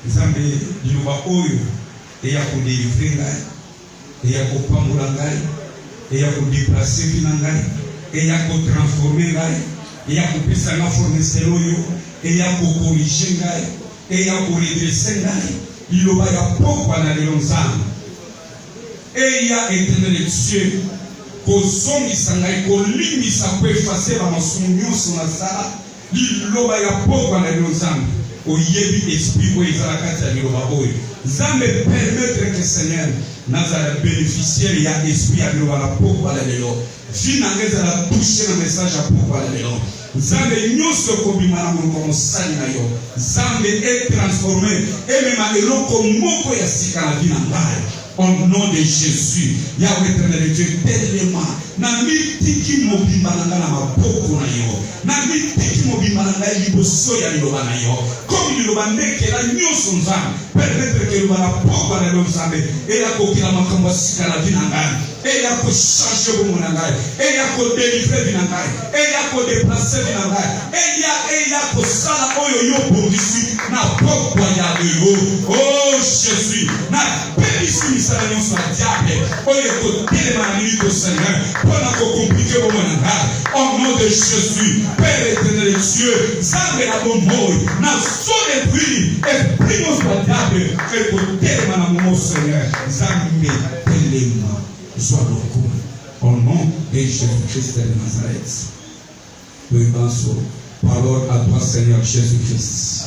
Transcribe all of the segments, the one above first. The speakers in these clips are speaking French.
Nzambe liloba oyo eya kodélivrer ngai, eya kopambola ngai, eya kodeplace vi na ngai, eya kotransformer ngai, eya kopesa nga fournisseur oyo, eya kokorige ngai, eya koredresse ngai. Liloba ya pokwa na lelo Nzambe eya Éternel Dieu kozongisa ngai, kolimisa, koefase bamasumu nyonso nasala. Liloba ya pokwa na lelo Nzambe oyebi esprit oyo eza na kati ya liloba oyo. Nzambe permettre que Seigneur nazala bénéficiaire ya esprit ya liloba na pokwa na lelo. Vi na ngai ezala touche na message ya pokwa na lelo. Nzambe nyonso kobima na monoko mosali na yo. Nzambe transformé emema eloko moko ya sika na vi na ngai. Au nom de Jésus, Yahweh Éternel Dieu, tellement na mitiki mobimba na maboko na yo, na mitiki mobimba na liboso ya liloba na yo, comme liloba ndeke la nyonso Nzambe, permettre que liloba na pokwa na yo Nzambe, eya kokila makambo ya sika na vi na ngai, eya kochange bomo na ngai, eya kodélivrer vi na ngai, eya kodeplace vi na ngai, eya kosala oyo yo bongisi na pokwa ya lelo. Oh Jésus, na pebisi misala nyonso ya diable oyo kotelema na minute au Seigneur mpona kokomplike bomo na ngai. Au nom de Jésus, Père éternel Dieu, Nzambe na bomoi na so depuis esprit nyonso ya diable ekotelema na momo Seigneur. Nzambe telema zwa lokumu au nom de Jésus-Christ de Nazareth. Nous pensons. Parole à toi Seigneur Jésus-Christ.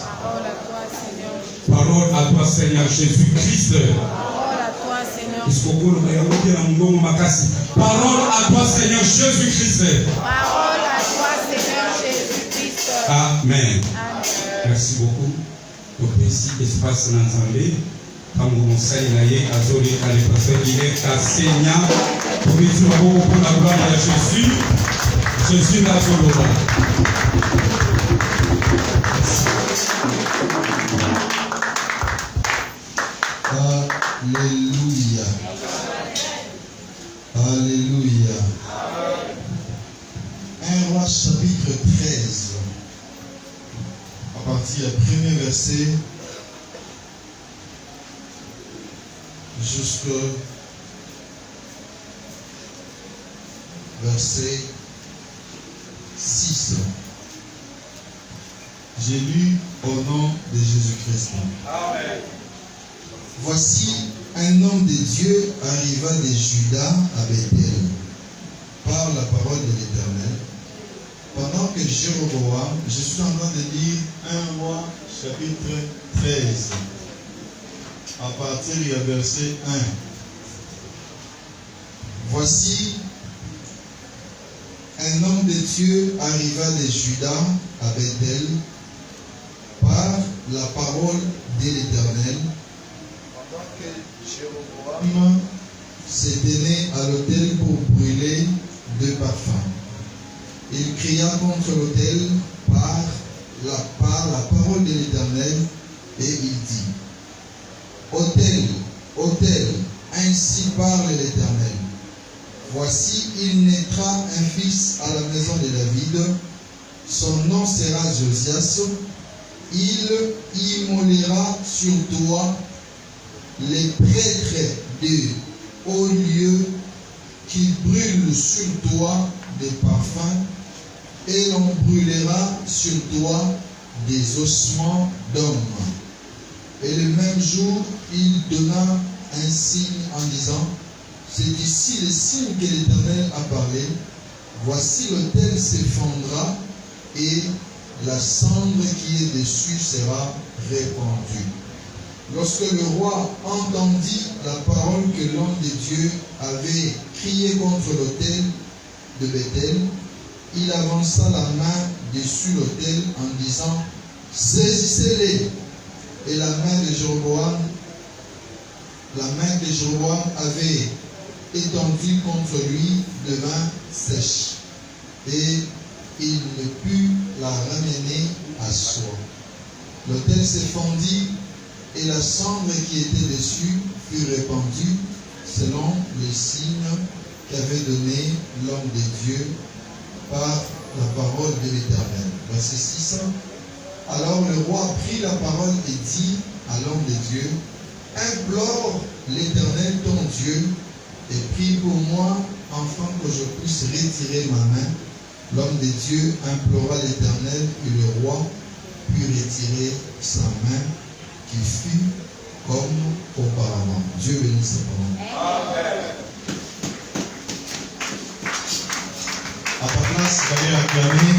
Parole à toi Seigneur Jésus-Christ. Parole à toi Seigneur. Parole à toi Seigneur Jésus-Christ. Parole à toi Seigneur Jésus-Christ. Amen. Merci beaucoup. Donc ici espace Nanzambe. Quand vous savez naïe azori ale passer il est enseignant pour dire pour la gloire de Jésus. Jésus n'a pas. Alléluia. Alléluia. 1 Roi chapitre 13. À partir du premier verset jusqu'au verset 6. J'ai lu au nom de Jésus-Christ. Amen. Voici un homme de Dieu arriva de Juda à Bethel par la parole de l'Éternel. Pendant que Jéroboam, je suis en train de lire 1 Roi chapitre 13 à partir du verset 1. Voici un homme de Dieu arriva de Juda à Bethel par la parole de l'Éternel. Pendant que Jéroboam se tenait à l'autel pour brûler de parfums, il cria contre l'autel par la parole de l'Éternel et il dit: Autel, autel, ainsi parle l'Éternel. Voici, il naîtra un fils à la maison de David. Son nom sera Josias. Il immolera sur toi les prêtres de haut lieu qui brûlent sur toi des parfums, et l'on brûlera sur toi des ossements d'hommes. Et le même jour, il donna un signe en disant: c'est ici le signe que l'Éternel a parlé. Voici l'autel s'effondra et la cendre qui est dessus sera répandue. Lorsque le roi entendit la parole que l'homme de Dieu avait crié contre l'autel de Bethel, il avança la main dessus l'autel en disant: saisissez-les. Et la main que Jéroboam avait étendue contre lui devint sèche, et il ne put la ramener à soi. L'autel se fendit, et la cendre qui était dessus fut répandue selon les signes qu'avait donné l'homme de Dieu par la parole de l'Éternel. Verset 6. Alors le roi prit la parole et dit: à l'homme de Dieu, implore l'Éternel ton Dieu et prie pour moi afin que je puisse retirer ma main. L'homme de Dieu implora l'Éternel et le roi put retirer sa main qui fut comme auparavant. Dieu bénisse sa parole. Amen. À ta place, vous allez acclamer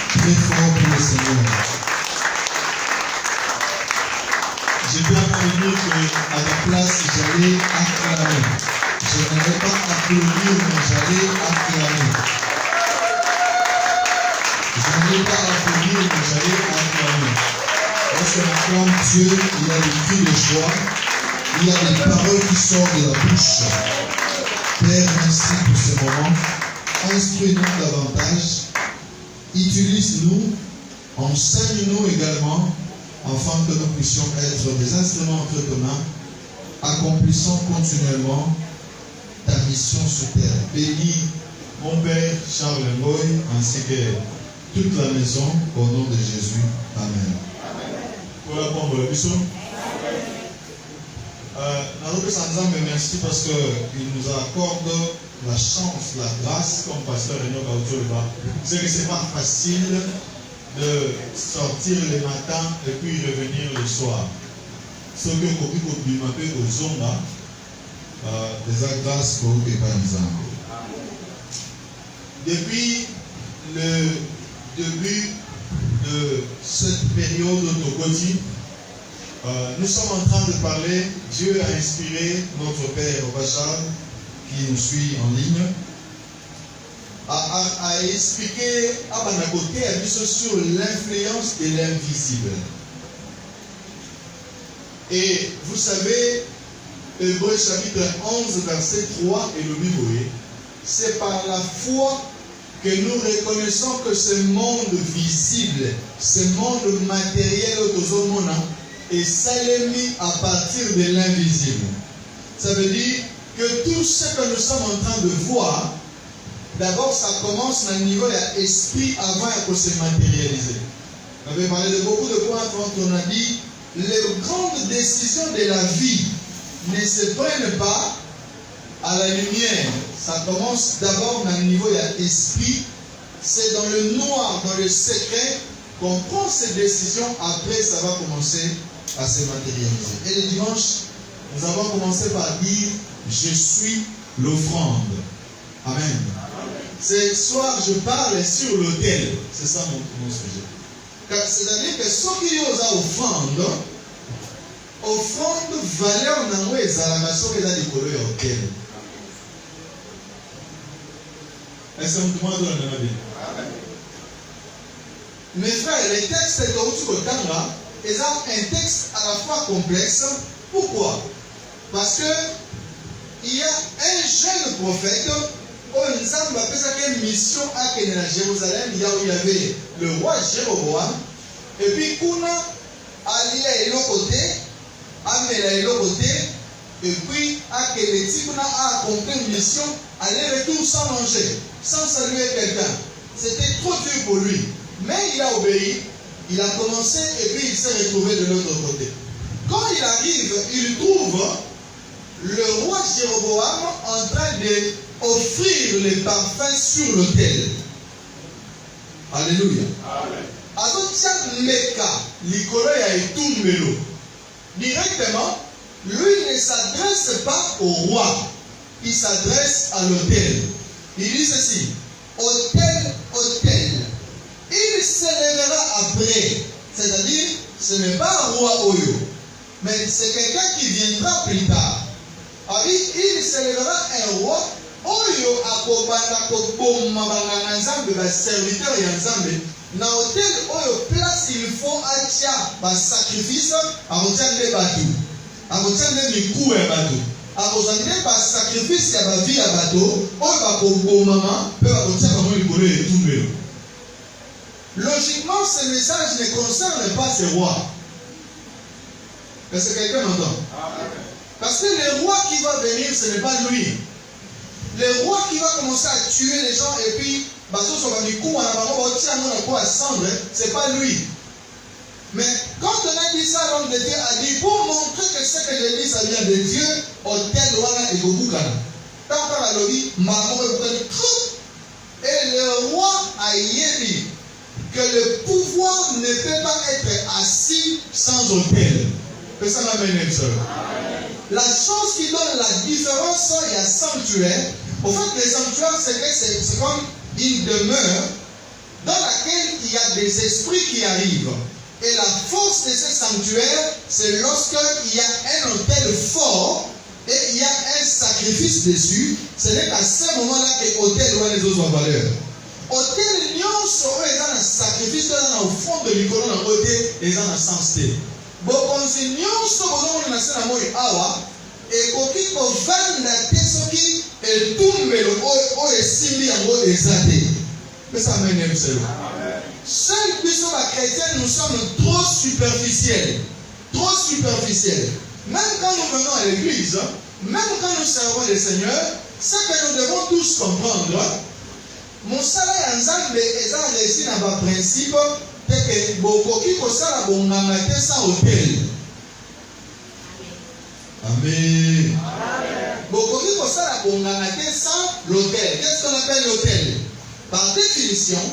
très fort pour le Seigneur. J'ai bien prévenu qu'à ta place, j'allais acclamer. Je n'allais pas applaudir, mais j'allais acclamer. Je n'allais pas applaudir, mais j'allais acclamer. Lorsqu'on acclame Dieu, il y a des cris de joie, il y a des paroles qui sortent de la bouche. Père, merci pour ce moment. Instruis-nous davantage. Utilise-nous. Enseigne-nous également, afin que nous puissions être des instruments entre tes mains, accomplissant continuellement ta mission sur terre. Bénis mon Père Charles Ngoy ainsi que toute la maison au nom de Jésus. Amen. Pour la pompe de la mission. Merci parce qu'il nous accorde la chance, la grâce, comme pasteur Renaud Gautolba. C'est que ce n'est pas facile de sortir le matin et puis revenir le soir. Ce que vous m'appelez aux Zonga, des grâces pour vous pas. Depuis le début de cette période autocotis, nous sommes en train de parler. Dieu a inspiré notre Père Bachar, qui nous suit en ligne, à expliquer à Banakote à sur l'influence de l'invisible. Et vous savez, Hébreux chapitre 11, verset 3 et le Bible, c'est par la foi que nous reconnaissons que ce monde visible, ce monde matériel est salemi à partir de l'invisible. Ça veut dire que tout ce que nous sommes en train de voir, d'abord ça commence à un niveau d'esprit avant de se matérialiser. On avait parlé de beaucoup de points quand on a dit les grandes décisions de la vie ne se prennent pas à la lumière. Ça commence d'abord à un niveau d'esprit. C'est dans le noir, dans le secret, qu'on prend ces décisions. Après, ça va commencer à se matérialiser. Et le dimanche, nous avons commencé par dire je suis l'offrande. Amen. Ce soir, je parle sur l'autel. C'est ça mon sujet. C'est-à-dire que ce qui est aux offrandes, offrande valeur n'en est à la nation qui a des couleurs autel. Est-ce que tout le monde a bien? Mes frères, les textes que vous avez, ils ont un texte à la fois complexe. Pourquoi? Parce que il y a un jeune prophète, où nous avons appelé une mission à Jérusalem, il y avait le roi Jéroboam, et puis Kuna allait de l'autre côté, Amela de l'autre côté, et puis Kuna a accompli une mission, aller-retour sans manger, sans saluer quelqu'un. C'était trop dur pour lui. Mais il a obéi, il a commencé et puis il s'est retrouvé de l'autre côté. Quand il arrive, il trouve le roi Jéroboam en train d'offrir les parfums sur l'autel. Alléluia. Directement, lui ne s'adresse pas au roi, il s'adresse à l'autel. Il dit ceci: autel, autel. Il s'élèvera après. C'est-à-dire, ce n'est pas un roi Oyo, mais c'est quelqu'un qui viendra plus tard. Alors, il s'élèvera un roi Oyo akobanda koboma banganga nzambe ba serviteur ya nzambe na hôtel Oyo place il faut atia ba sacrifice akotia nde bato akotia nde miku ya bato akotia nde ba sacrifice ya ba vie ya bato oyo bakobomama mpe bakotia bango likolo ya etumbelo. Logiquement, ce message ne concerne pas ces rois. Est-ce que quelqu'un m'entend? Parce que le roi qui va venir, ce n'est pas lui. Le roi qui va commencer à tuer les gens et puis, ce n'est pas lui. Mais quand on a dit ça, ça, l'homme de Dieu a dit, pour montrer que ce que je dis, ça vient de Dieu, hôtel wana ekobukana. Tant qu'on a lobby, maman et le roi a dit que le pouvoir ne peut pas être assis sans hôtel. Ça m'amène une seule. La chose qui donne la différence, il y a sanctuaire. En fait, les sanctuaires, c'est comme une demeure dans laquelle il y a des esprits qui arrivent. Et la force de ces sanctuaires, c'est lorsqu'il y a un autel fort et il y a un sacrifice dessus. Ce n'est qu'à ce moment-là que l'autel doit les autres valeurs. L'autel, nous serons dans un sacrifice au fond de l'icône, dans l'autel, et dans un sens. Bon, quand nous sommes dans un moi awa, et koki ko vanda te soki et tumbelo o esimbi yango ezate. Mais ça m'énerve cela. Seul puissant chrétien, nous sommes trop superficiels. Trop superficiels. Même quand nous venons à l'église, même quand nous servons le Seigneur, ce que nous devons tous comprendre, mon salaire en Zambé est réussi dans le principe que bokoki ko sala bonganga te sans hôtel. Amen. Bokoki ko sala bonganga te sans l'hôtel. Qu'est-ce qu'on appelle l'hôtel? Par définition,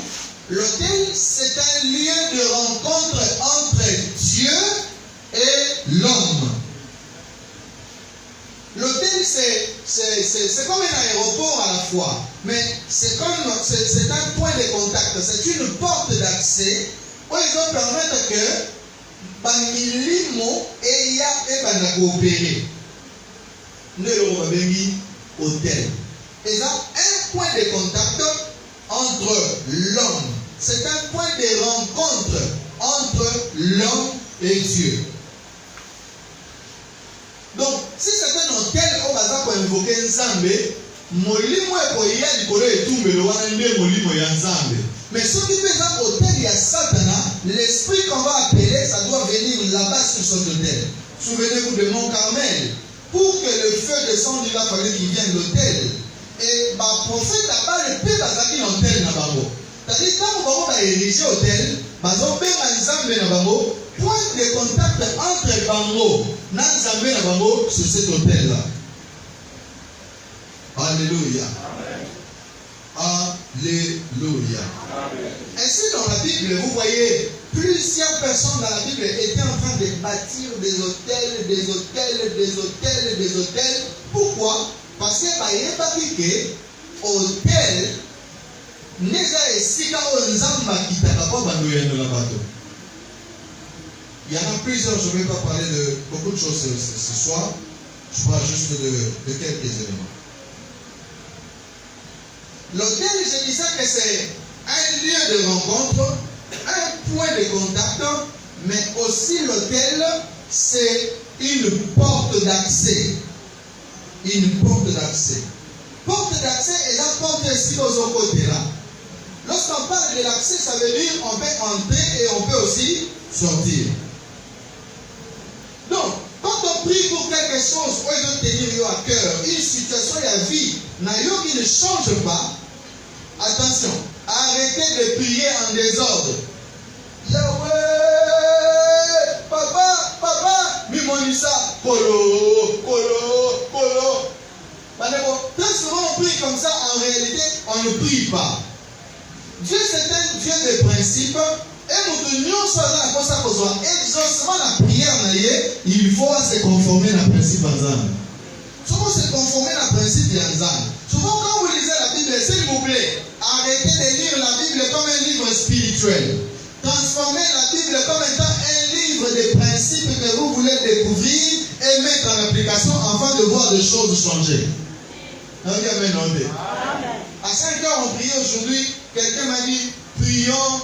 l'hôtel c'est un lieu de rencontre entre Dieu et l'homme. L'hôtel c'est comme un aéroport à la fois, mais c'est un point de contact, c'est une porte d'accès où ils vont permettre que Bangilimo et Ya et Banda coopérer. Nous le bengi hôtel. Et ça un point de contact entre l'homme. C'est un point de rencontre entre l'homme et Dieu. Donc, si c'est un hôtel, on va invoquer Nzambe, molimo ekoya likolo etumbelo wana nde molimo ya Nzambe. Mais ce qui fait un hôtel, il y a Satana, l'esprit qu'on va appeler, ça doit venir là-bas sur cet hôtel. Souvenez-vous de Mont Carmel. Pour que le feu descende, il a fallu qu'il vienne l'hôtel. Et le prophète n'a pas le paix dans un hôtel. C'est-à-dire, quand on va ériger l'hôtel, on va point de contact entre Bango et sur cet hôtel-là. Alléluia. Alléluia. Ainsi, dans la Bible, vous voyez, plusieurs personnes dans la Bible étaient en train de bâtir des hôtels, des hôtels, des hôtels, des hôtels. Pourquoi? Parce que hôtel neza esika onzamba kitaka kwa bando ya la bateau. Il y en a plusieurs, je ne vais pas parler de beaucoup de choses ce soir. Je parle juste de quelques éléments. L'hôtel, je disais que c'est un lieu de rencontre, un point de contact, mais aussi l'hôtel, c'est une porte d'accès. Une porte d'accès. Porte d'accès est la porte ici aux côtés là. Lorsqu'on parle de l'accès, ça veut dire qu'on peut entrer et on peut aussi sortir. Donc, quand on prie pour quelque chose, on veut tenir à cœur, une situation et la vie, qui ne change pas, attention, arrêtez de prier en désordre. Yahweh, papa, mimonisa, kolo. Très souvent on prie comme ça, en réalité, on ne prie pas. Dieu c'est un Dieu de principe. Et nous soit dans la cosa qu'on soit exaucement la prière, il faut se conformer à la principe d'Anzan. Souvent se conformer à la principe d'Anzan. Souvent quand vous lisez la Bible, s'il vous plaît, arrêtez de lire la Bible comme un livre spirituel. Transformez la Bible comme étant un livre de principes que vous voulez découvrir et mettre en application afin de voir des choses changer. Amen. À 5 heures, on priait aujourd'hui. Quelqu'un m'a dit, prions.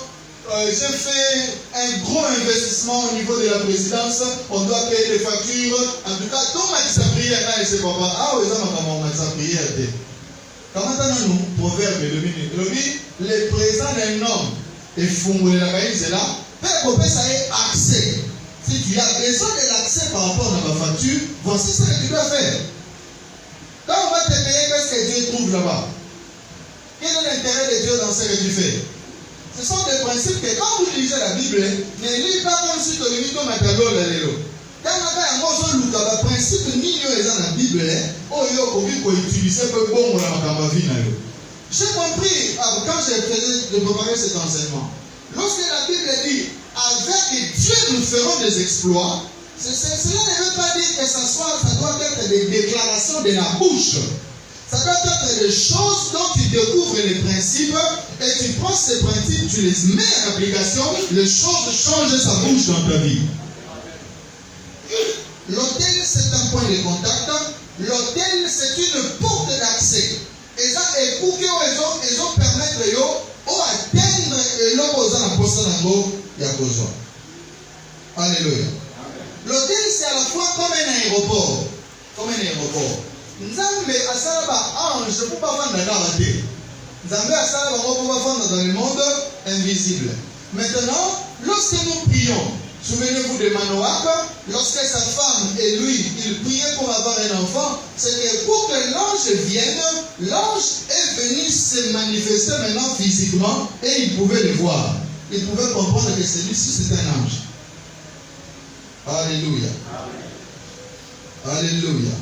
J'ai fait un gros investissement au niveau de la présidence. On doit payer des factures. En tout cas, tout m'a dit sa prière là et c'est papa. Ah oui, ça m'a dit sa prière. Comment nous, proverbe le présent d'un homme et fumé la caïse est là. Pour que ça ait accès. Si tu as besoin de l'accès par rapport à ma facture, voici ce que tu dois faire. Quand on va te payer, qu'est-ce que Dieu trouve là-bas? Quel est l'intérêt de Dieu dans ce que tu fais? Ce sont des principes que quand vous lisez la Bible, ne lisez pas comme si tu lis ton matériel là l'élo. Quand on a un mot sur le principe ni yo est dans la Bible, oh yo pour utiliser peu bon dans ma vie na yo. J'ai compris quand j'ai préparé cet enseignement. Lorsque la Bible dit avec Dieu nous ferons des exploits, cela ne veut pas dire que ça doit être des déclarations de la bouche. Ça doit être des choses dont tu découvres les principes et tu prends ces principes, tu les mets en application, les choses changent sa bouche dans ta vie. L'autel, c'est un point de contact. L'autel, c'est une porte d'accès. Et ça, et pour que ils ont permettre d'atteindre l'opposant à poste d'ango, il y a besoin. Alléluia. L'autel, c'est à la fois comme un aéroport. Comme un aéroport. Nzambe asalaba ange pour pas vendre la garde. Nzambe asalaba pour pas vendre dans le monde invisible. Maintenant, lorsque nous prions, souvenez-vous de Manoach, lorsque sa femme et lui, ils priaient pour avoir un enfant, c'est que pour que l'ange vienne, l'ange est venu se manifester maintenant physiquement et il pouvait le voir. Il pouvait comprendre que celui-ci c'est un ange. Alléluia. Alléluia.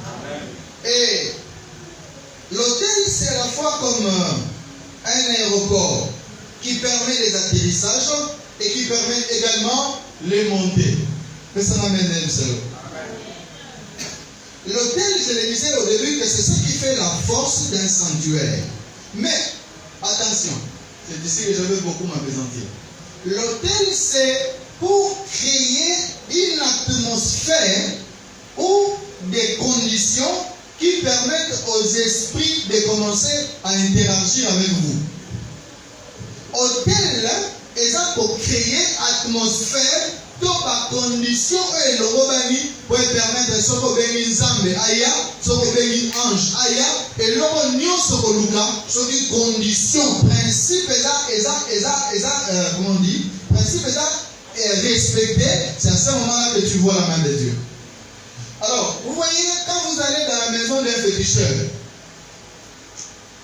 Et l'hôtel, c'est à la fois comme un aéroport qui permet les atterrissages et qui permet également les montées. Que ça m'amène un seul. L'hôtel, je le disais au début, que c'est ce qui fait la force d'un sanctuaire. Mais, attention, c'est ici que je veux beaucoup m'apaisantir. L'hôtel, c'est pour créer une atmosphère ou des conditions qui permettent aux esprits de commencer à interagir avec vous. Hôtel, c'est pour créer atmosphère, toute la condition et le robani pour permettre ce qu'on bénit Nzambe aya, ce qu'on bénit ange aya, et l'homme n'y a ce qu'on luka, ce qui condition, principe comment on dit, principe respecté, c'est à ce moment-là que tu vois la main de Dieu. Alors, vous voyez, quand vous allez dans la maison d'un féticheur,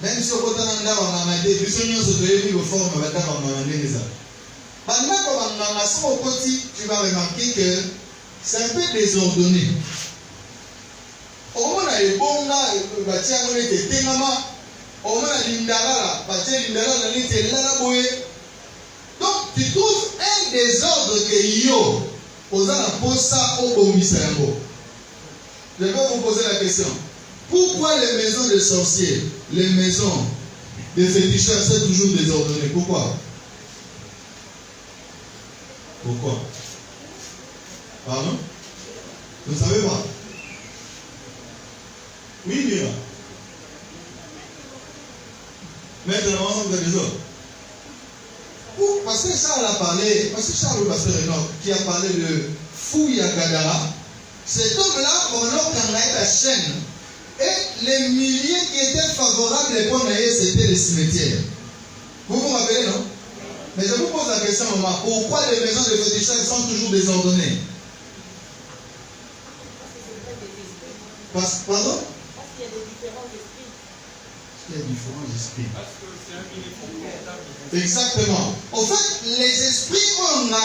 même si on a des visions de forme, tu vas remarquer que c'est un peu désordonné. Donc, tu trouves un désordre que yo, je vais vous poser la question. Pourquoi les maisons de sorciers, les maisons de féticheurs sont toujours désordonnées? Pourquoi? Pourquoi? Pardon? Vous ne savez pas? Oui, Mira. Maintenant, ensemble de désordre. Parce que Charles a parlé, parce que Charles, le pasteur Enoch, qui a parlé de Fouya Gadara, cet homme-là, on a la chaîne. Et les milliers qui étaient favorables pour Naïe, c'était les cimetières. Vous vous rappelez, non? Mais je vous pose la question, maman, pourquoi les maisons de féticheurs sont toujours désordonnées? Pardon? Parce qu'il y a des différents esprits. Il y a différents esprits. Parce que c'est un milieu. Exactement. En fait, les esprits qu'on a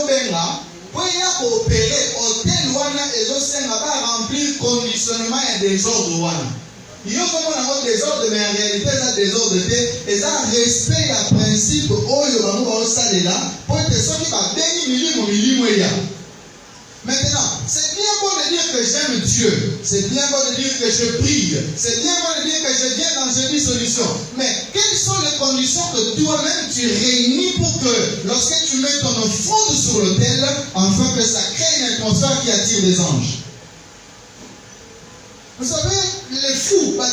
benga, pour y coopérer, hôtel wana et aussi remplir conditionnement et désordre wana. Il y a comme on a désordre, mais en réalité, ça désordre et ça respect à principe au yoga ça là pour être sûr qu'il va bénir. Maintenant, c'est bien bon de dire que j'aime Dieu, c'est bien bon de dire que je prie, c'est bien bon de dire que je viens dans une solution. Mais quelles sont les conditions que toi-même tu réunis pour que lorsque tu mets ton offrande sur l'autel, afin que ça crée une atmosphère qui attire des anges? Vous savez, les fous, mais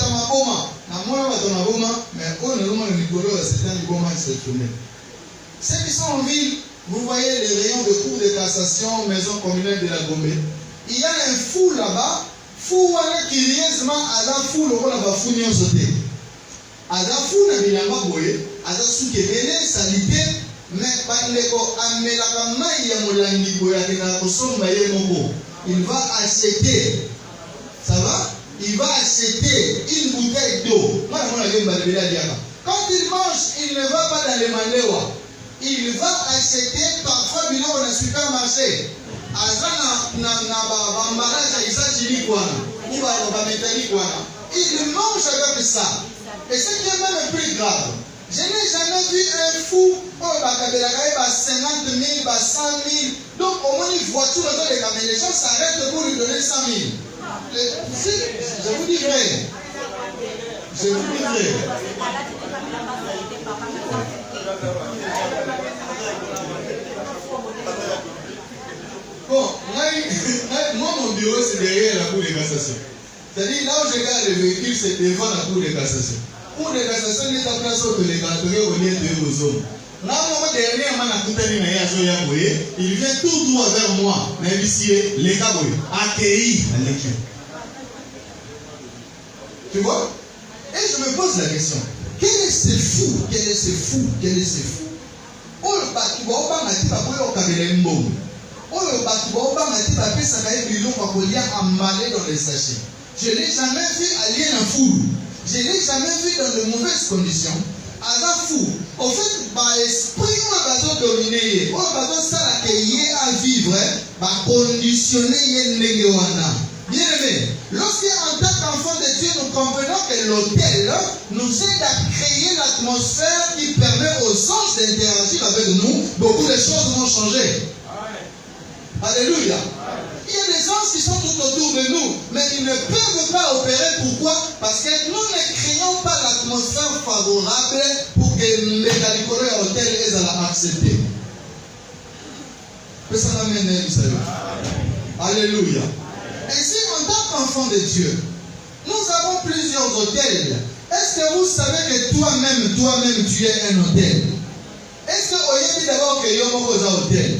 ceux qui sont en ville, vous voyez les rayons de cour de cassation, maison communale de la Gombe. Il y a un fou là-bas, fou qui curieusement a la fou le rôle à fou n'y sauté. A la fou n'a bien pas boyé, a la sou qui est salité, mais pas l'écho à Melakama y a moulani boya qui n'a pas son maillé moko. Il va acheter, ça va? Il va acheter une bouteille d'eau. Quand il mange, il ne va pas dans les maléwa. il va acheter parfois biloko dans le supermarché. Il mange avec ça. Et ce qui est même plus grave, je n'ai jamais vu un fou qui a 50 000, 100 000. Donc au moins une voiture dans les gens s'arrêtent pour lui donner 100 000. Je vous dis vrai. Je vous dis vrai. Bon, moi mon bureau c'est derrière la cour de cassation. C'est-à-dire là où je garde le véhicule, c'est devant la cour de cassation. Cour de cassation n'est pas place où les gâteaux au lieu de aux hommes. Là, moi dernièrement, il vient tout droit vers moi. Mais ici, les cabouilles, accueillis à l'équipe. Tu vois? Et je me pose la question. Quel est ce fou? Quel est ce fou? Quel est ce fou? Oh, le bâti, bon, pas ma type à quoi on cabelle un bon. Oh, le bâti, bon, pas ma type à quoi ça va être million pour qu'on y a emballé dans les sachets. Je n'ai jamais vu allier un fou. Je n'ai jamais vu dans de mauvaises conditions. Un fou. En fait, par esprit, on va dominer. On va ça à vivre, conditionner Yennewana. Bien aimé, lorsqu'en tant qu'enfant de Dieu, nous comprenons que l'autel nous aide à créer l'atmosphère qui permet aux anges d'interagir avec nous, beaucoup de choses vont changer. Alléluia. Il y a des anges qui sont tout autour de nous, mais ils ne peuvent pas opérer. Pourquoi? Parce que nous ne créons pas l'atmosphère favorable pour que les calicores à l'hôtel aient à accepter. Alléluia. Ainsi, en tant qu'enfant de Dieu, nous avons plusieurs hôtels. Est-ce que vous savez que toi-même, tu es un hôtel? Est-ce que vous avez d'abord que vous avez un hôtel?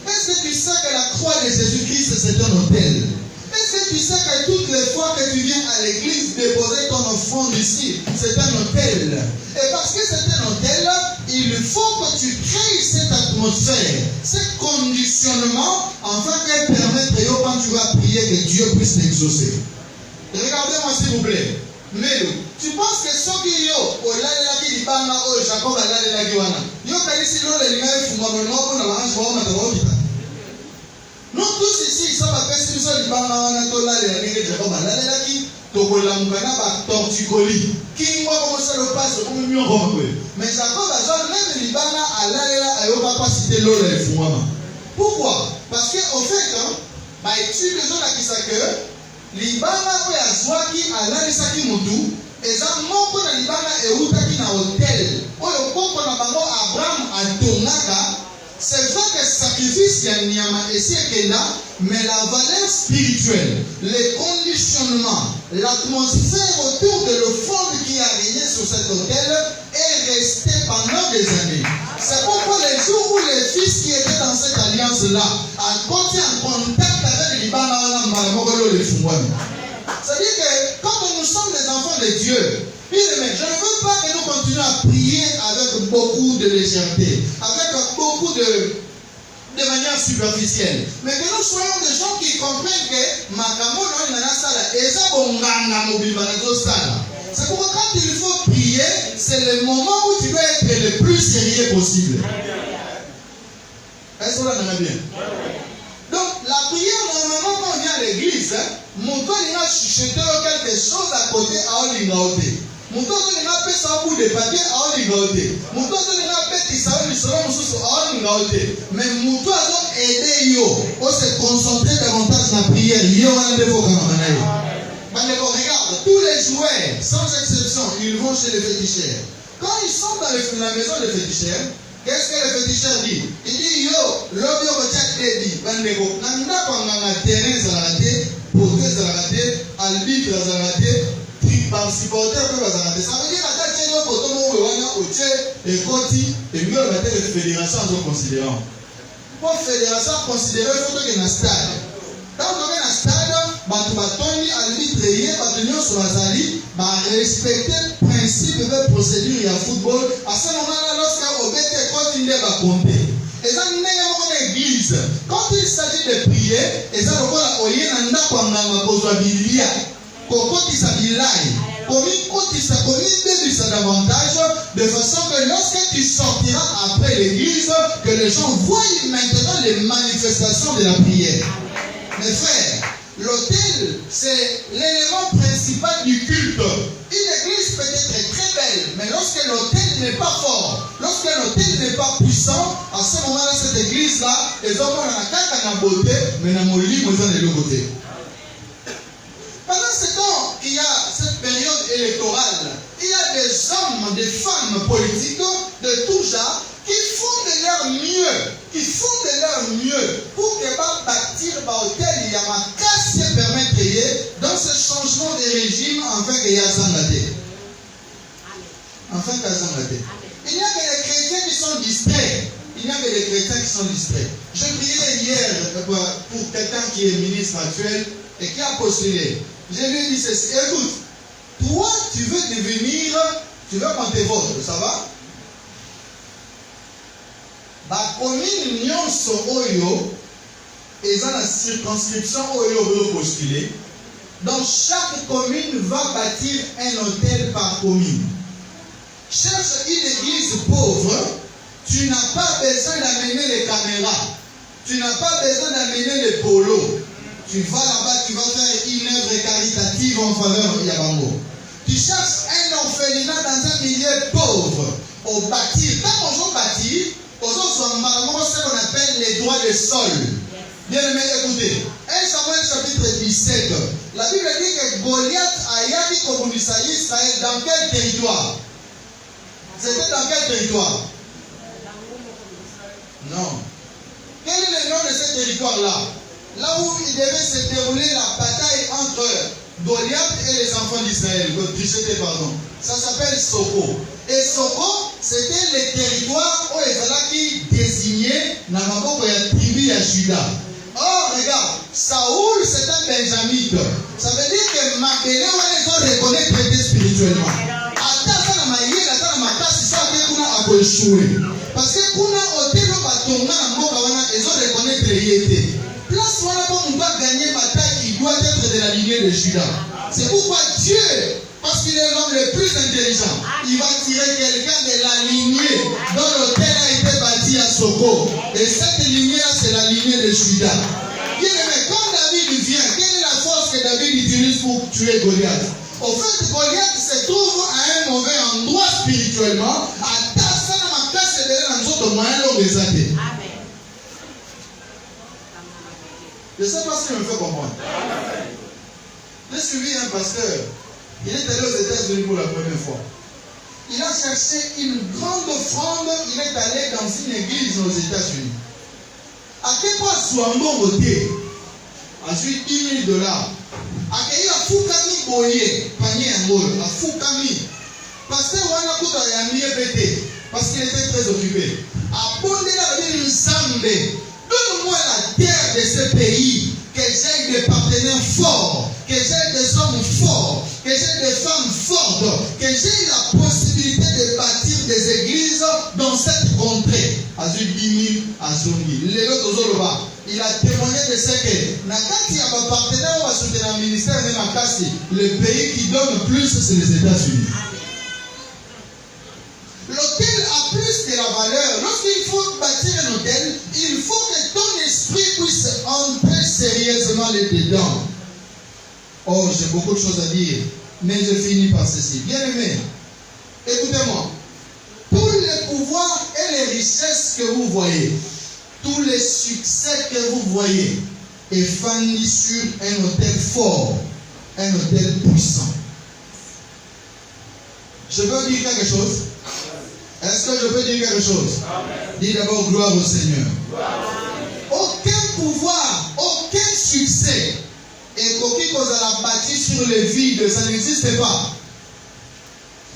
Est-ce que tu sais que la croix de Jésus-Christ, c'est un hôtel? Est-ce que tu sais que toutes les fois que tu viens à l'église déposer ton offrande ici, c'est un hôtel? Et parce que c'est un hôtel, il faut que tu crées cette atmosphère, ce conditionnement, afin qu'elle permette quand tu vas prier que Dieu puisse t'exaucer. Regardez-moi s'il vous plaît. Mais tu penses que ceux qui yo, Jacob a la nous tous ici, ils sont à Pessi, ils sont les Jacob a la torticoli. Qui moi comment ça le passe comme mieux mais Jacob a même Libana à la pas citer l'eau les fumama. Pourquoi? Parce que au fait, étude les gens qui savent que Libana ou Yazwaki a la saki mutu et ça moko na Libana et utaki na hôtel. Oyo koko na bango Abraham a Tonaka. C'est vrai que sacrifice y a Nyama et c'est là, mais la valeur spirituelle, les conditionnements, l'atmosphère autour de l'offrande qui a régné sur cet hôtel est restée pendant des années. C'est pourquoi les jours où les fils qui étaient dans cette alliance-là ont été en contact avec les Libana, c'est-à-dire que quand nous sommes des enfants de Dieu, je ne veux pas que nous continuions à prier avec beaucoup de légèreté, avec beaucoup de manière superficielle, mais que nous soyons des gens qui comprennent que c'est pourquoi quand il faut prier, c'est le moment où tu dois être le plus sérieux possible. Est-ce que vous l'entendez bien? Donc la prière, normalement quand on vient à l'église, mon toit il a chuchoté quelque chose à côté à Olingaote. Mon toit il a fait ça au bout de papier à Olingaote. Mon toit il a fait ça au Lisson à Olingaote. Mais mon toit a aidé yo à se concentrer davantage dans la prière. Yo a un défaut quand même. Regarde, tous les joueurs, sans exception, ils vont chez les féticheurs. Quand ils sont dans la maison des féticheurs, qu'est-ce que le féticheur dit? Il dit yo, l'objet au tchèque dit, bandego, nanda kwa nganga terrain zalate, poté zalate, arbitre zalate, par supporter que zalate. Ça veut dire que la tchèque yo poto mo wana au tchèque et koti et mieux la tête de fédération en considérant. Pour fédération considérer il faut que na stade. Quand on est dans stade, batu batoni arbitre yé batu nyonso bazali, ba respecter principe de procédure ya football. À ce moment-là, lorsqu'on obéit continue à compter. Et ça n'est pas l'église. Quand il s'agit de prier, et ça le voit au lieu d'un d'accord dans la Biblia, Koko qui s'habille davantage, de façon que lorsque tu sortiras après l'église, que les gens voient maintenant les manifestations de la prière. Mes frères, l'autel, c'est l'élément principal du culte. Une église peut être très belle, mais lorsque l'autel n'est pas fort, lorsque l'autel n'est pas puissant, à ce moment-là, cette église-là, les hommes ont la beauté, mais dans mon lit, ils ont de l'autre côté. Pendant ce temps qu'il y a cette période électorale, il y a des hommes, des femmes politiques de tout genre qui font de leur mieux, pour que bâtir hôtel, il y a ma casse permettre dans ce changement de régime afin qu'il y ait Zangate. Enfin qu'il y ait Zangate. Il n'y a que les chrétiens qui sont distraits. Je priais hier pour quelqu'un qui est ministre actuel et qui a postulé. Je lui ai dit ceci, écoute, toi tu veux devenir, tu veux qu'on te vote, ça va? La commune Nyonso Oyo, et dans la circonscription Oyo veut postuler, donc chaque commune va bâtir un hôtel par commune. Cherche une église pauvre, tu n'as pas besoin d'amener les caméras, tu n'as pas besoin d'amener les polos. Tu vas là-bas, tu vas faire une œuvre caritative en faveur de Yabango. Tu cherches un orphelinat dans un milieu pauvre, au bâtir. Quand on veut bâtir, on a ce qu'on appelle les droits de sol. Bien aimé, écoutez. 1 Samuel chapitre 17. La Bible dit que Goliath a yabi comme Israël dans quel territoire? C'était dans quel territoire? Non. Quel est le nom de ce territoire-là? Là où il devait se dérouler la bataille entre Goliath et les enfants d'Israël. Ça s'appelle Soko. Et Soko, c'était le territoire où Ezalaki désignait dans la tribu de Juda. Oh, regarde, Saoul, c'est un benjamite. Ça veut dire que Makele, on les reconnaît traité spirituellement. Parce que Kuna Otel, ils ont reconnaître l'IET. Place où on doit gagner bataille, il doit être de la lignée de Judas. C'est pourquoi Dieu, parce qu'il est l'homme le plus intelligent, il va tirer quelqu'un de la lignée dont l'hôtel a été bâti à Soko. Et cette lignée-là, c'est la lignée de Judas. Bien aimé, quand David vient, quelle est la force que David utilise pour tuer Goliath? Au fait, Goliath se trouve à un mauvais endroit spirituellement, à Tassana, ma place est derrière un autre moyen de les athées. Je ne sais pas ce qu'il me fait comprendre. J'ai suivi un pasteur. Il est allé aux États-Unis pour la première fois. Il a cherché une grande offrande. Il est allé dans une église aux États-Unis. À quel point Swambo voté? Ensuite, $10,000. À quel point Fukami Boye, panier un mot, à Fukami. Pasteur Wana Kuta Yamie Pété, parce qu'il était très occupé. À Bondé la ville Zambé. Donne-moi la terre de ce pays, que j'ai des partenaires forts, que j'ai des hommes forts, que j'ai des femmes fortes, que j'ai la possibilité de bâtir des églises dans cette contrée. Azul 10 000 à Zongi. Il a témoigné de ce que, Nakati a un partenaire va soutenir le ministère de Nakasi. Le pays qui donne plus, c'est les États-Unis. L'hôtel a plus de la valeur. Lorsqu'il faut bâtir un hôtel, il faut que ton esprit puisse entrer sérieusement là-dedans. Oh, j'ai beaucoup de choses à dire, mais je finis par ceci. Bien aimé, écoutez-moi. Tous les pouvoirs et les richesses que vous voyez, tous les succès que vous voyez, est fondé sur un hôtel fort, un hôtel puissant. Je peux dire quelque chose? Est-ce que je peux dire quelque chose? Dis d'abord gloire au Seigneur. Aucun pouvoir, aucun succès et coquille qu'on a bâti sur le vide, ça n'existe pas.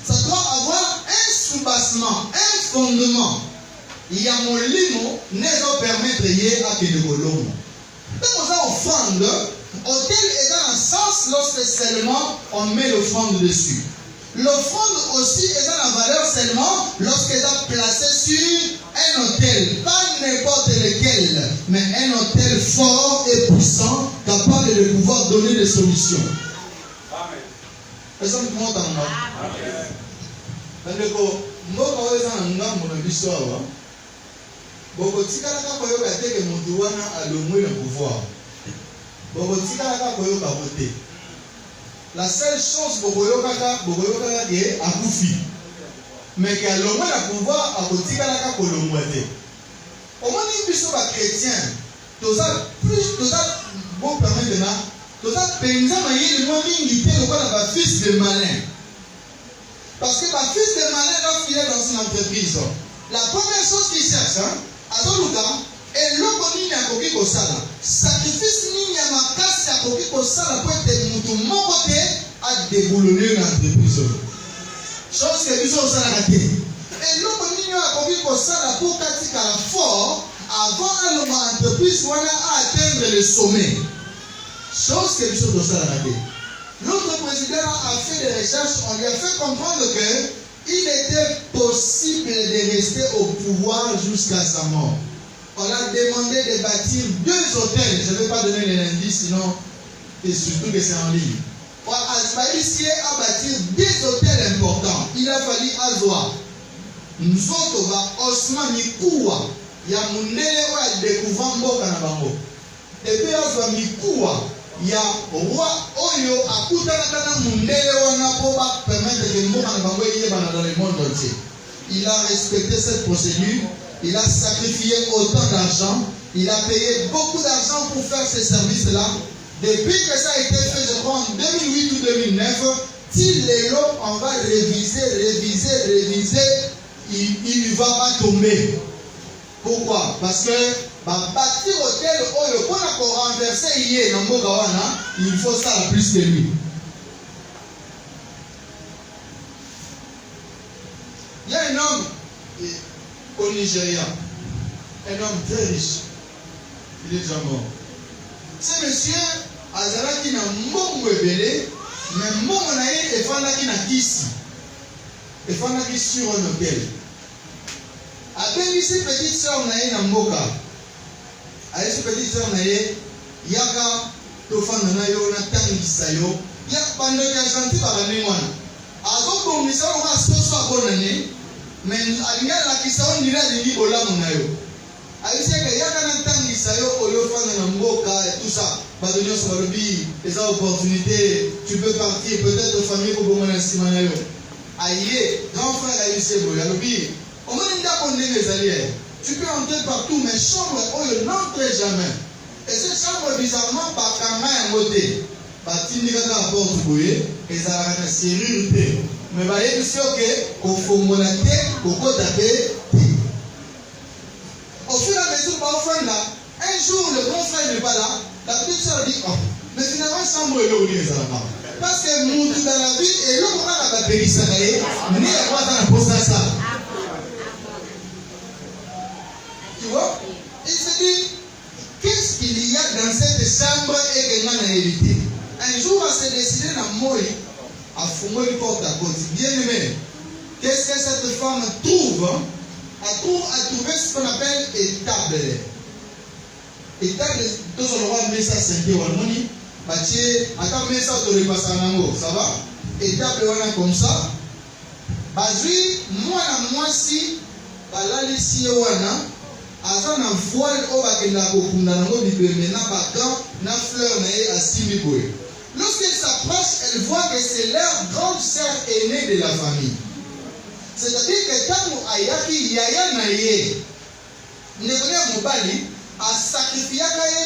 Ça doit avoir un soubassement, un fondement. Il y a mon limo, n'est pas permettre hier à que de Golombo. Donc on a offrande, hôtel est dans un sens lorsque seulement on met l'offrande dessus. L'offrande aussi est dans la valeur seulement lorsqu'elle est placée sur un hôtel, pas n'importe lequel, mais un hôtel fort et puissant, capable de pouvoir donner des solutions. Amen. Est-ce que vous m'entendez? Bandeko, mboka oyo eza na ngambo na biso awa. Bokotikalaka koyoka te ke moto wana alongwe na pouvoir. Bokotikalaka koyoka bote. La seule chose bokoyokaka ke akufi. Mais ke alongwe na pouvoir akotikalaka kolongwa te. Omoni biso ba chrétien, toza bon permettre na, toza penza mayele mo mingi te lokola ba fils de malin. Parce que ma fils de malin doit filer dans une entreprise. La première chose qu'il cherche, à ton lugar, et l'homme nini a koki kosala. Sacrifice nini a makasi a koki kosala pour être mutu moko te a déboulonner une entreprise. Chose que biso osala kate. Et l'homme nini a koki kosala pour katika la fort avant l'entreprise wana a atteindre le sommet. Chose que biso osala kate. Notre président a fait des recherches, on lui a fait comprendre qu'il était possible de rester au pouvoir jusqu'à sa mort. On a demandé de bâtir 2 hôtels. Je ne vais pas donner les indices, sinon, et surtout que c'est en ligne. On a réussi à bâtir 2 hôtels importants. Il a fallu Azoa. Nous autres, Osman Mikoua, il y a Mundele qui a découvert Mboka na bango. Et puis Azoa Mikoua, il y a roi Oyo Akutanakana Mundele wana pour permettre que Mboka na bango y dans le monde entier. Il a respecté cette procédure. Il a sacrifié autant d'argent. Il a payé beaucoup d'argent pour faire ces services-là. Depuis que ça a été fait, je crois, en 2008 ou 2009, si les lots, on va réviser, il ne va pas tomber. Pourquoi? Parce que bâtir hôtel, pour renverser hier dans Mogawana, il faut ça plus que lui. Il y a un homme au Nigeria, un homme très riche, il est déjà mort. Ce monsieur azalaki na mbongo ebele, mais mbongo na ye efandaki na kisi, efandaki sur un hôtel. Abengisi petite sœur na ye na mboka, ayesi petite sœur na ye, yaka tofanda na yo na tangisa yo, ya bando ya gentil bakane mwana. Azobongisa yo ka soso akonane. Mais alinga la kisa on dira lingi bolamu na yo. Ayisi ke yaka na tangisa yo oyo fana na mboka et tout ça. Badonyo so balobi les opportunités, tu peux partir peut-être famille ko bomona sima na yo. Aïe, grand frère ayisi bo yalobi. On m'a dit qu'on est les tu peux entrer partout mais chambre oyo n'entre jamais. Et cette chambre bizarrement par kanga ya moté. Batindi kaka porte boye, ezala na serrure te. Mais bah, il dit que au fond mon tête, au côté au fur et à mesure, un jour le grand frère n'est pas là, la petite soeur dit oh, mais finalement ça me le parce que mon tout dans la vie et l'homme a la batterie ça n'est pas dans la poste ça. Tu vois? Il se dit qu'est-ce qu'il y a dans cette chambre et que l'on a évité. Un jour on s'est décidé à mourir. À foumer une porte à côté. Bien aimé, qu'est-ce que cette femme trouve? Elle trouve à trouver ce qu'on appelle étable. Étable, tous on va mettre ça 5 euros. Attends, mais ça, tu repasses en ango. Ça va? Étable, voilà comme ça. Bazui, moi si, balali si wana, azan na voile au bakenda kokunda nango bibeme na bagan na fleur na ye asimi boye. Lorsqu'elle s'approche, elle voit que c'est leur grande sœur aînée de la famille. C'est-à-dire que quand ayaki yaya na ye, Nebonea Mobali a sacrifié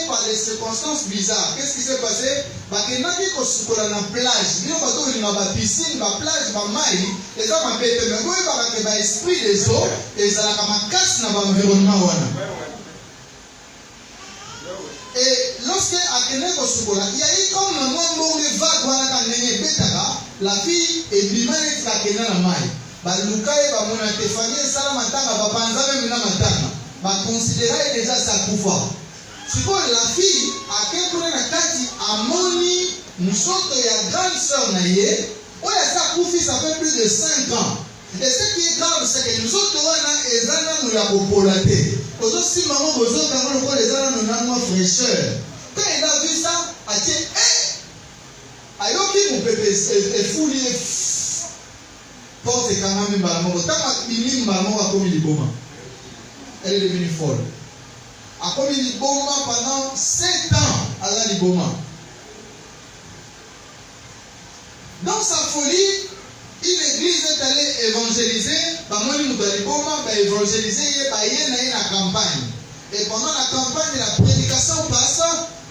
par des circonstances bizarres. Qu'est-ce qui s'est passé? Bakenaki kosukola na plage. Bino bato na ba piscine, ba plage, ba mai, eza ma bête mais boye ba ba esprit des eaux, ezala kama casse na ba environnement wana. Et lorsque Akene Kosukola, il y a eu comme un moment la fille est bimane Akene na mai. Balukaye ba mona tefanye sala matanga ba panza même na matanga. Ba considérer déjà sa kufa. C'est quoi la fille akekuna na kati amoni musoto ya grande sœur na ye, oya sa kufi ça fait plus de 5 ans. Et ce qui est grave, c'est que nous autres, nous avons popolaté. Aujourd'hui, si maman vous autres, nous avons les fraîcheur. Quand il a vu ça, ayoki mopepe efuli porte ekangami mbala moko ntango abimi mbala moko akomi liboma. Elle est devenue folle. Akomi liboma pendant 7 ans aza liboma. Dans sa folie, une église est allée évangéliser, bamoni mutu liboma ba évangéliser ye ba ye na ye na campagne. Et pendant la campagne, la prédication passe,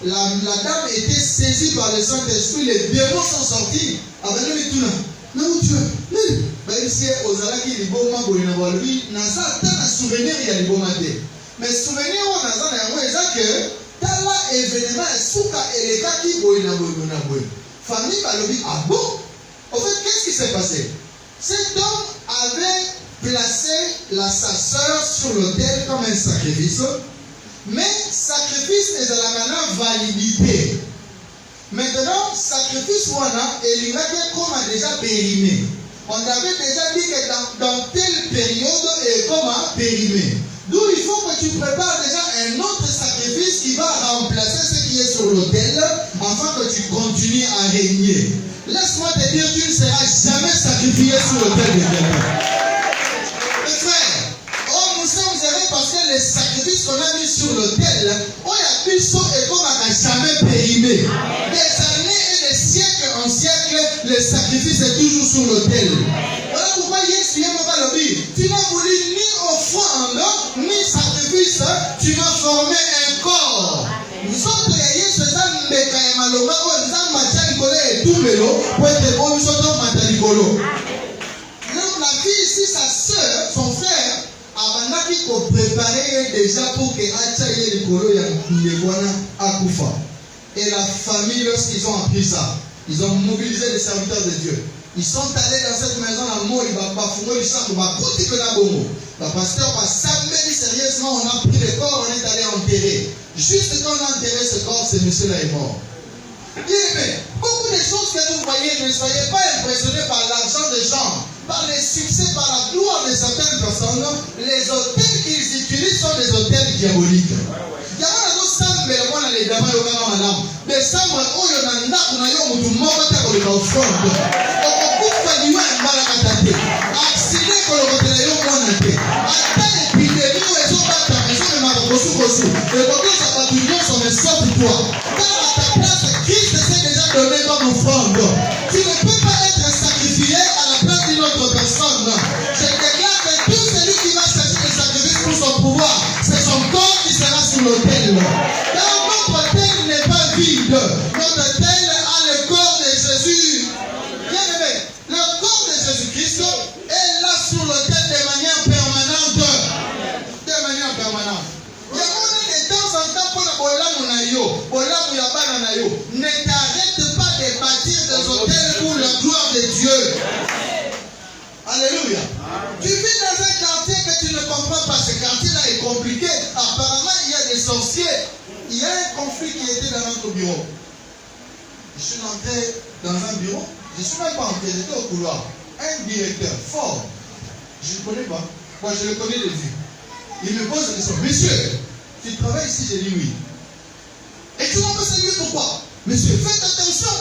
la dame était saisie par le Saint-Esprit, les démons sont sortis. Abandonne tout là. Non, tu es. Ben ici, aux alaki liboma bolina bolbi, naza tana souvenir ya liboma te. Mais souvenir on naza na yango eza que tala événement suka elekaki bolina bolina boy. Famille balobi ah bon? En fait, qu'est-ce qui s'est passé? Cet homme avait placé sa sœur sur l'autel comme un sacrifice, mais sacrifice est à la manière validité. Maintenant, sacrifice wana et comme a déjà périmé. On avait déjà dit que dans telle période et comme a périmé. D'où il faut que tu prépares déjà un autre sacrifice qui va remplacer ce qui est sur l'autel afin que tu continues à régner. Laisse-moi te dire, tu ne seras jamais sacrifié sur l'autel de quelqu'un. Mes frères, nous sommes heureux parce que les sacrifices qu'on a mis sur l'autel, on a pu et comme on n'a jamais périmé. Des années et des siècles en siècles, le sacrifice est toujours sur l'autel. Voilà pourquoi Yesu tu n'as voulu ni offrande, ni sacrifice, tu m'as formé un corps. Nous autres, Yesu, la fille ici, sa soeur, son frère, Abanaki pour préparer déjà pour que Achaye Likolo Yakuwana Akufa. Et la famille, lorsqu'ils ont appris ça, ils ont mobilisé les serviteurs de Dieu. Ils sont allés dans cette maison à Mori, le pasteur va s'amener sérieusement, on a pris le corps, on est allé enterrer. Juste quand on a enterré ce corps, ce monsieur-là est mort. Bien, beaucoup de choses que vous voyez, ne soyez pas impressionnés par l'argent des gens, par les succès, par la gloire de certaines personnes. Les hôtels qu'ils utilisent sont des hôtels diaboliques. Christ s'est déjà donné comme offrande. Tu ne peux pas être sacrifié à la place d'une autre personne. Je déclare que tout celui qui va chercher le sacrifice pour son pouvoir, c'est son corps qui sera sur l'autel. Car notre autel n'est pas vide. Notre autel a le corps de Jésus. Bien aimé, le corps de Jésus-Christ est là sur l'autel de manière permanente. De manière permanente. De temps en temps, pour ne t'arrête pas de bâtir des hôtels pour la gloire de Dieu. Alléluia. Tu vis dans un quartier que tu ne comprends pas. Ce quartier-là est compliqué. Apparemment, il y a des sorciers. Il y a un conflit qui était dans notre bureau. Je suis entré dans un bureau. Je ne suis même pas entré, j'étais au couloir. Un directeur fort. Je ne le connais pas. Moi, je le connais de vue. Il me pose la question. Monsieur, tu travailles ici? J'ai dit oui. Et tu m'as pas salué pourquoi? Monsieur, faites attention.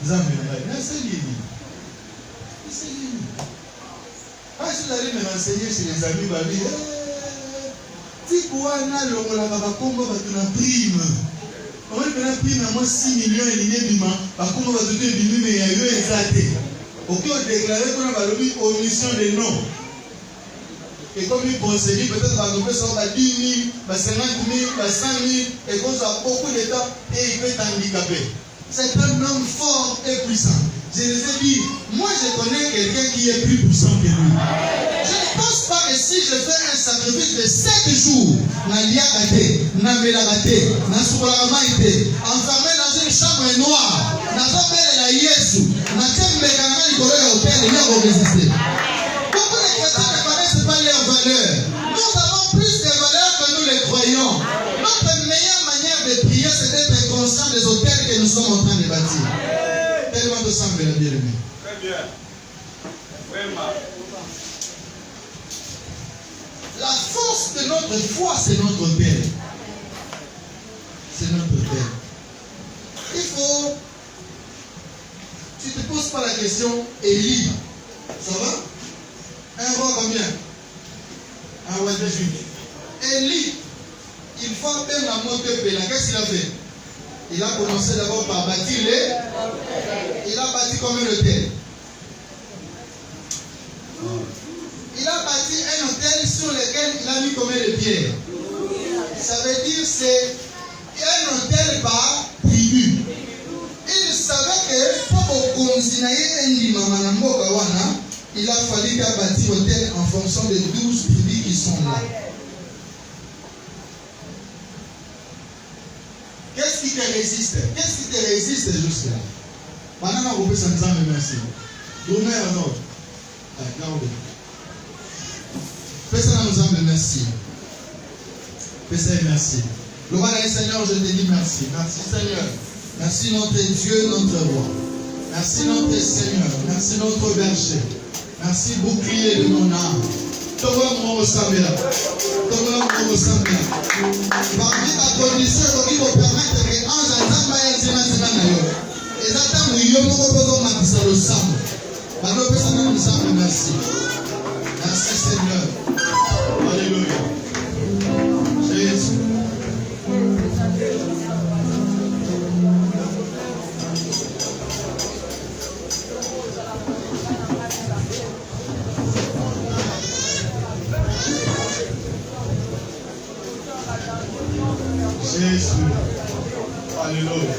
C'est je suis allé me renseigner chez les amis, si vous avez une prime, on va faire prime à moi 6 millions et demi, par contre, on va donner une prime et il y a exalté. Ok, on déclare qu'on a une omission de nom. Et comme il conseille, peut-être qu'on peut sortir 10 000, 50 000, 100 000, et qu'on soit beaucoup de temps et il peut être handicapé. C'est un homme fort et puissant. Je les ai dit, moi je connais quelqu'un qui est plus puissant que lui. Je ne pense pas que si je fais un sacrifice de 7 jours, enfermé dans une chambre noire, beaucoup de chrétiens ne connaissent pas leurs valeurs. Nous avons plus de valeurs que nous les croyons. Notre meilleure manière de prier, c'est d'être conscient des hôtels que nous sommes en train de bâtir. Tellement de sang, bien aimé. Très bien. Vraiment. La force de notre foi, c'est notre hôtel. C'est notre hôtel. Il faut pose pas la question Élie. Ça va? Un roi combien? Un roi de Jude. Élie, il faut bien la montée Péla. Qu'est-ce qu'il a fait? Il a commencé d'abord par bâtir les. Il a bâti combien d'hôtels? Il a bâti un hôtel sur lequel il a mis combien de pierres? Ça veut dire c'est un hôtel par tribu. Il savait que pour il a fallu qu'il a bâti l'hôtel en fonction des 12 tribus qui sont là. Qu'est-ce qui te résiste? Qu'est-ce qui te résiste jusque-là? Maintenant, on peut s'en dire merci. Donnez un ordre. Fais-ça nous en merci. Fais-ça merci. Le roi des Seigneur, je te dis merci. Merci Seigneur. Merci notre Dieu, notre roi. Merci notre Seigneur. Merci notre berger. Merci bouclier de mon âme. Parmi ta condition, il faut permettre que en attendant et attendant merci. Merci Seigneur. Alléluia. Jésus. Jésus. Alléluia.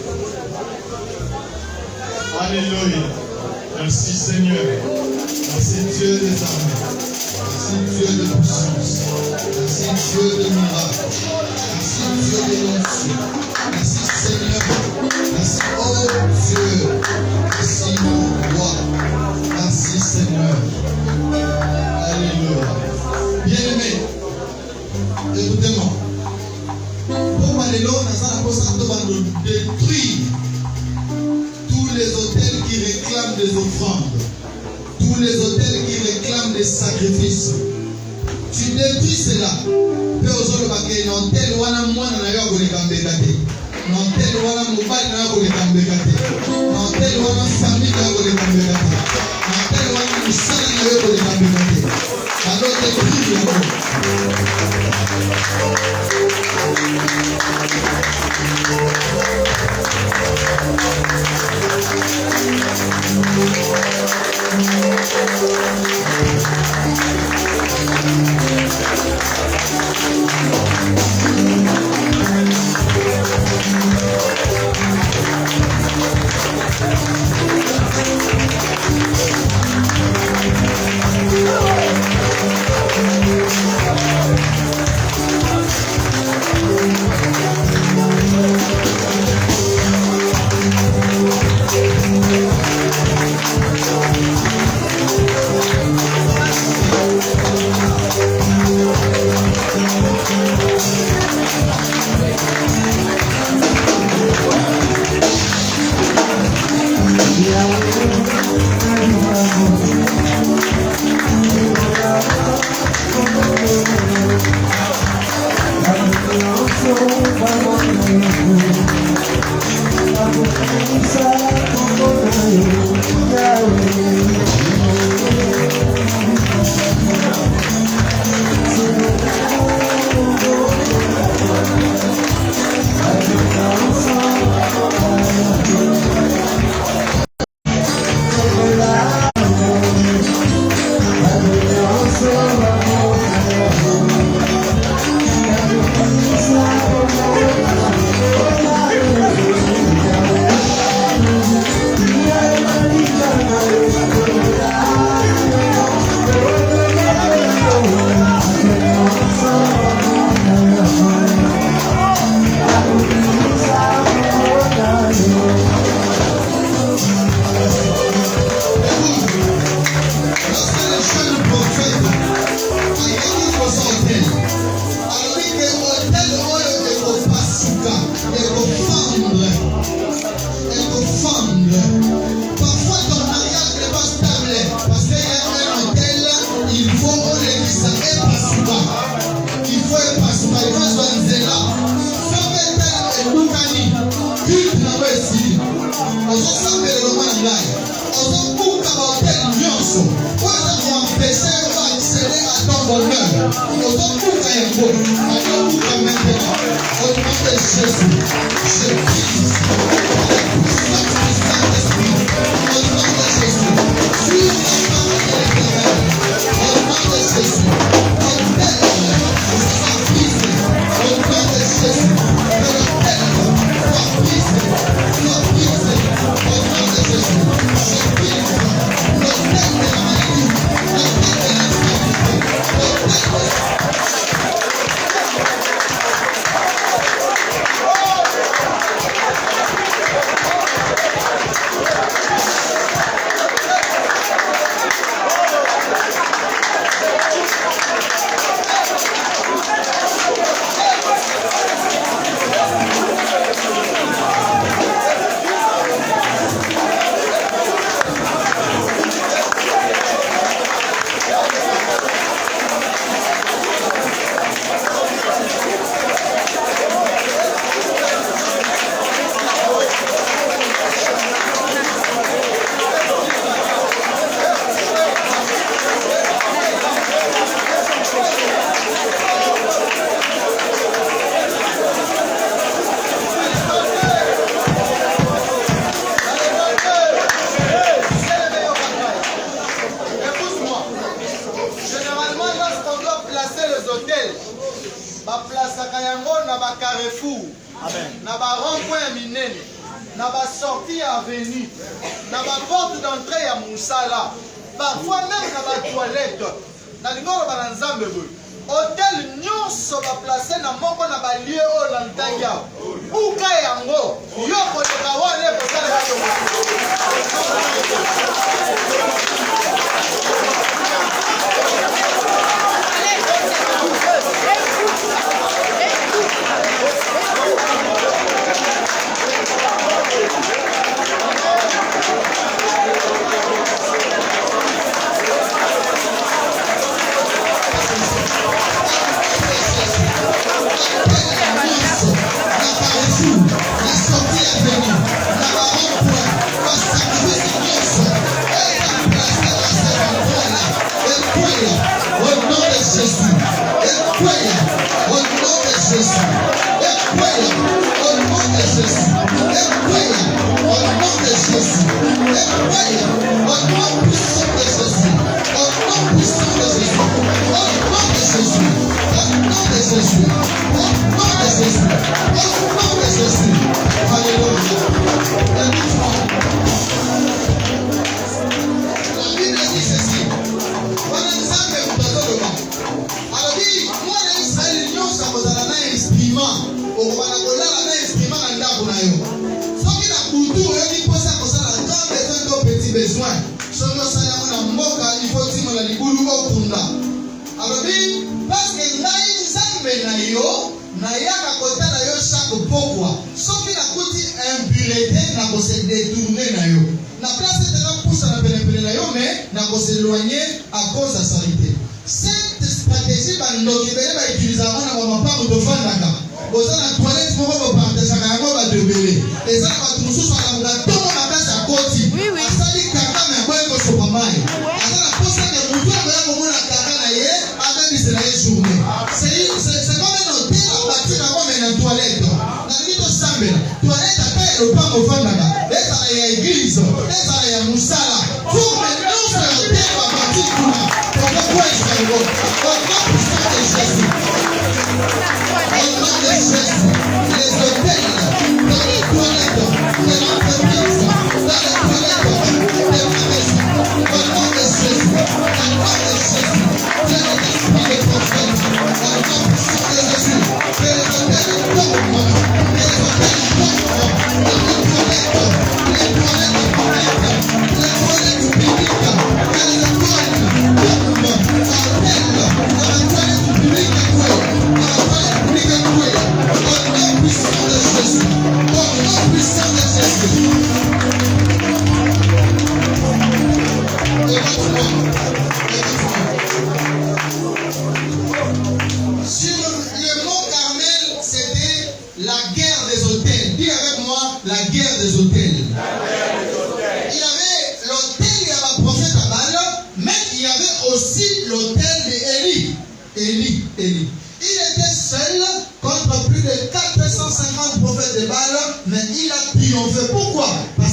Alléluia. Merci Seigneur. Merci Dieu des armées. Merci Dieu de puissance. Merci Dieu de miracles. Merci Dieu de l'onction. Merci Seigneur. Merci oh Dieu. Merci mon roi. Merci Seigneur. Alléluia. Bien-aimé, écoutez-moi. Pour aller là, on a détruire tous les hôtels qui réclament des offrandes, tous les hôtels qui réclament des sacrifices. Tu détruis cela. Peu aux autres baquets, non tel wana mwana na yo les kambekate, non tel wana mobile na yo les kambekate, non tel wana famille na yo les kambekate, non tel wana musala na yo les kambekate. Alors détruis là.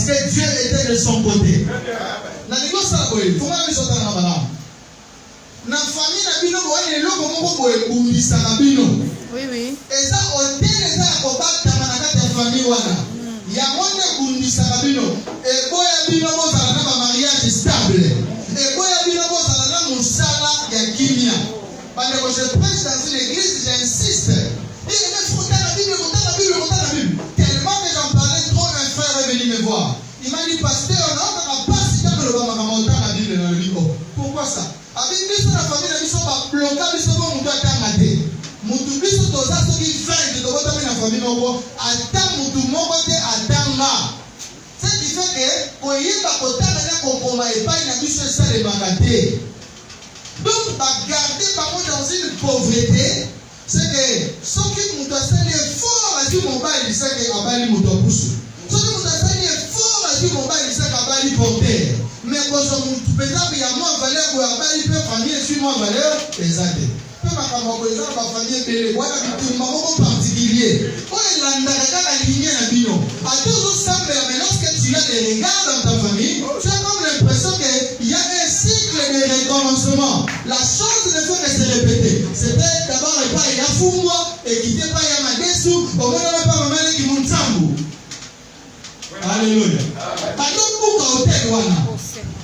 Parce que Dieu était de son côté. Na famille na bino boye loko moko boye kumbisa na bino. Oui, oui. Eza hotel eza kobata na kati ya famille wana. Ya monde kumbisa na bino. E boya bino bozala na ba mariage stable. E boya bino bozala na musala ya kimia. Parce que je prêche dans une église, j'insiste. Il me faut la Bible, la Bible. Tellement que j'en parlais trop, un frère est venu me voir. Il m'a dit, pasteur, on n'a pas si tard que le Bama la Bible dans le Bible. Pourquoi ça? Avec nous, la famille, nous sommes bloqués, nous sommes bloqués à la tête. Mutu biso toza soki 20 de bota na famille moko ata mutu moko te atanga. Ce qui fait que oyeba kotanga na kokoma epai na biso esale makate. Donc garder par contre dans une pauvreté, c'est que ceux qui mutu asali fort à du mobile c'est que abali mutu apusu. Ceux qui mutu asali fort à du mobile c'est que abali porter. Mais quand on mutu pesa ya moins valeur pour abali pe famille sur moins valeur exact. Ma famille est voilà particulier. Oh, il a la lignée à Bino. À tout ça, mais lorsque tu as des regards dans ta famille, tu as comme l'impression qu'il y a un cycle de recommencement. La chose ne fait que se répéter. C'était d'abord le pas il y a fou moi et qui n'était pas il y a ma dessous. Au moins, on n'a pas maman qui monte sambo. Alléluia. Pardon pour hôtel wana.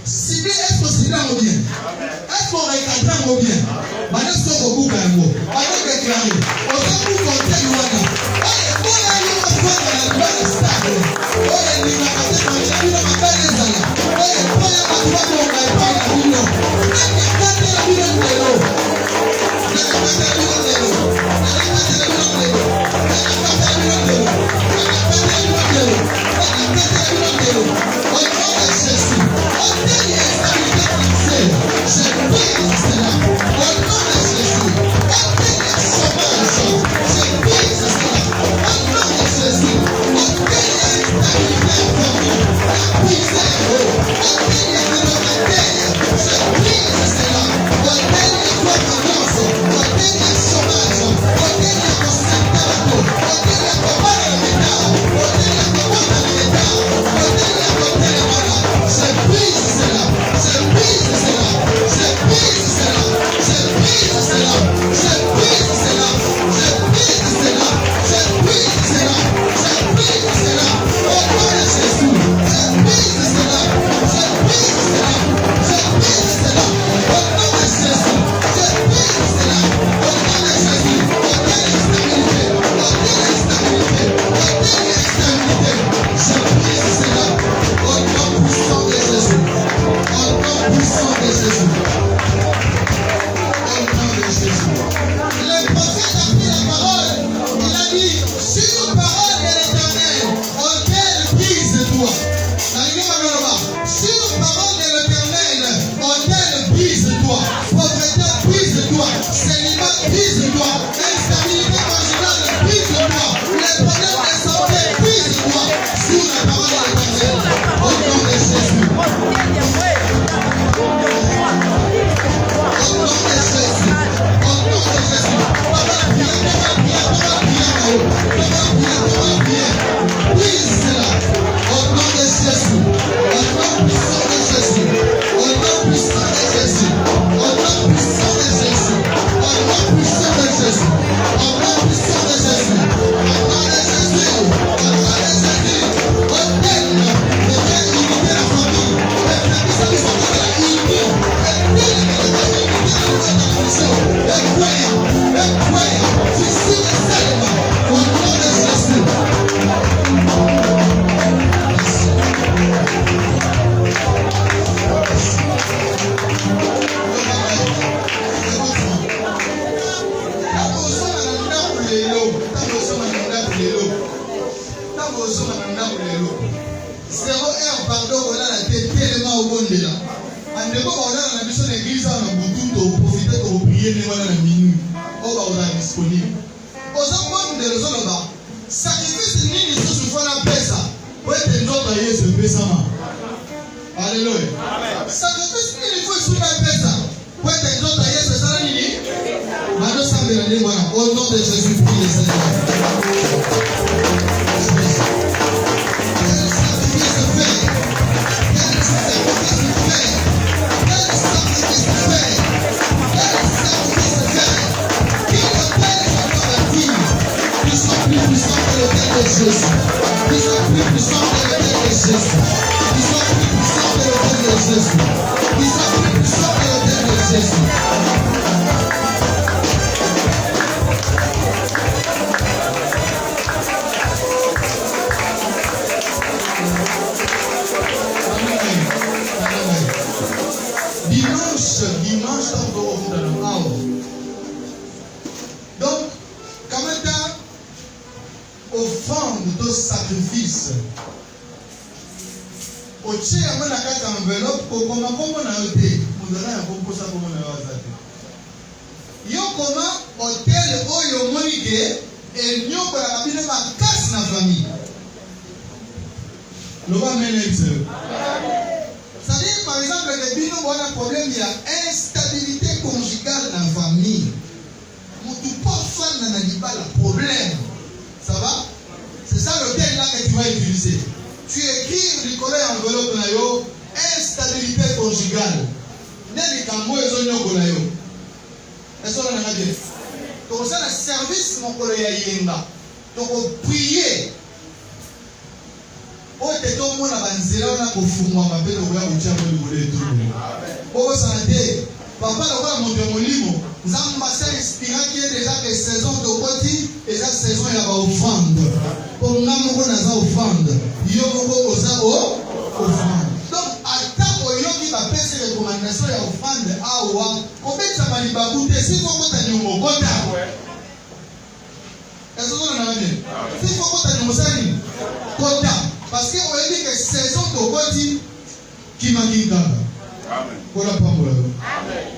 Ciblé est-ce que c'est là ou bien? Est-ce qu'on récadre ou bien? Maintenant, ce qu'on bouge à moi. Avant de déclarer, on va vous compter wana. Oh, il y a une fois dans la bonne stade. Oh, il y a une fois dans la bonne stade. Oh, il y a une fois dans la bonne stade. Au nom de Jésus, prie le Seigneur. Sacrifice fait. Qui soit plus puissant que le Dieu de Jésus. Qui soit plus puissant que le Dieu de Jésus. Qui soit plus puissant que le Dieu de Jésus. Dimanche, donc, quand même, offrande de sacrifice, au tien, on a quatre enveloppes, comment on a été, on a un peu ça comme on a été. Yo comment hôtel oyo monike et nyo pour la cabine ma casse na famille. Le va mener ça. Ça dit par exemple que bino on a un problème, il y a instabilité conjugale dans la famille. Mutu pas fan na liba la problème. Ça va? C'est ça le terme là que tu vas utiliser. Tu écris du collège enveloppe na yo instabilité conjugale. Neli kambo ezo nyoko na yo. Est-ce qu'on a dit? Donc ça le service mon collègue yenga. Donc prier. O te to mona banzela na kofungwa mapelo kwa uchambo libole tu. O santé. Papa la kwa monte molimo. Nzamba sa inspira qui est déjà que saison de koti et la saison ya ba offrande. Pour ngamo ko na za offrande. Yo ko oza o offrande. Donc attends oyoki ba pese recommandation ya offrande awa. Kobetsa malibabu te si ko kota ni mokota. Est-ce que on a dit? Si ko kota ni mosani kota. Parce qu'on a dit que saison de koti qui m'a dit Amen. Pour la parole. Amen.